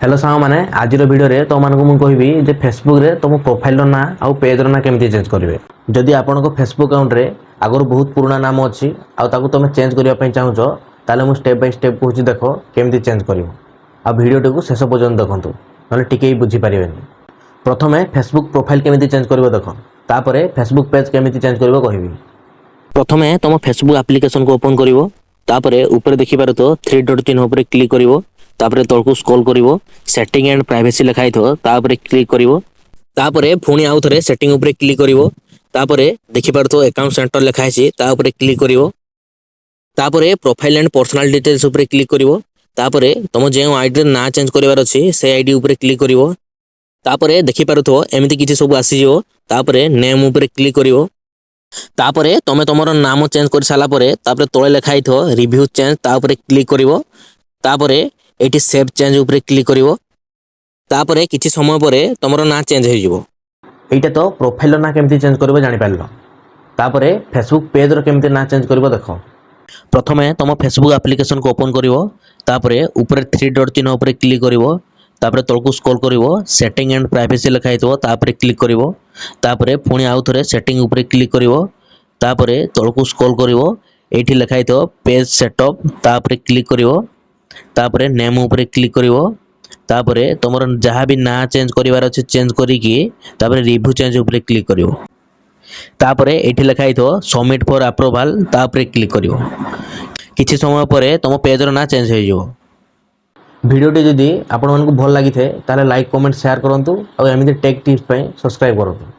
Hello सांग मैंने आज भिडियो रे तुम मानक मुझे कहबी जे फेसबुक रे तुम प्रोफाइल ना आउ पेज ना केमती चेंज करेंगे। जदि आपण फेसबुक अकाउंट रे आगर बहुत पुराना नाम अच्छी आउ तुम चेंज करने चाहूच ताले मुझे स्टेप बाय स्टेप कहूँ देख केमती चेंज कर भिडियो को शेष पर्यंत देखूँ ना टिके बुझीपारे। प्रथम फेसबुक प्रोफाइल केमती चेंज कर देख तापर फेसबुक पेज केमती चेंज कर कहबी। प्रथम तुम फेसबुक एप्लिकेशन को ओपन करिवो तापरे ऊपर देखि पारो तो थ्री डॉट चिन्ह ऊपर क्लिक करिवो तापरे तळकु स्क्रॉल करिवो सेटिंग एंड प्राइवेसी लिखाई थो तापरे क्लिक करिवो तापरे पुणी आउ थरे सेटिंग ऊपर क्लिक करिवो तापरे देखि पारो तो अकाउंट सेंटर लिखाई छि ता ऊपर क्लिक करिवो तापरे प्रोफाइल एंड पर्सनल डिटेल्स ऊपर क्लिक करिवो तापरे तुम जे आईडी ना चेंज करिवार अछि से आईडी ऊपर क्लिक करिवो तापरे देखि पारो तो एमिति किछि सब आसी जिवो तापरे नेम ऊपर क्लिक करिवो तापरे तुम तुमर नाम चेंज कर साला परे तापरे तळे लिखाई थो रिव्यू चेंज ता ऊपर क्लिक करिवो तापरे एटी सेव चेंज ऊपर क्लिक करिवो तापरे किछि समय परे तुमर ना चेंज हो जिवो। एटा तो प्रोफाइल ना केमती चेंज करबो जानि पारलो। तापरे फेसबुक पेज रो केमती ना चेंज करबो देखो। प्रथमे तुम फेसबुक एप्लिकेशन को ओपन करिवो तापरे ऊपर थ्री डॉट चिन्ह ऊपर क्लिक करिवो तापरे तळकु स्क्रॉल करिवो सेटिंग एंड प्राइवेसी लिखाई थो तापरे क्लिक करिवो तापरे पुणी आउ थरे सेटिंग ऊपर क्लिक करिवो तापरे तळकु स्क्रॉल करिवो एठी लिखाई थो पेज सेटअप तापरे क्लिक करिवो तापरे नेम ऊपर क्लिक करिवो तापरे तुमर जहाँ भी ना चेंज करिवार अछि चेंज करिकी तापरे रिव्यू चेंज ऊपर क्लिक करिवो तापरे एठी लिखाई थो सबमिट फॉर अप्रूवल तापरे क्लिक करिवो किछि समय परे तुम पेज रो ना चेंज हो जिवो। भिडियोटी जदि आपण मानकु भल लागि थे ताले लाइक कमेंट शेयर करंतु और एमिति टेक टिप्स पई सब्सक्राइब करंतु।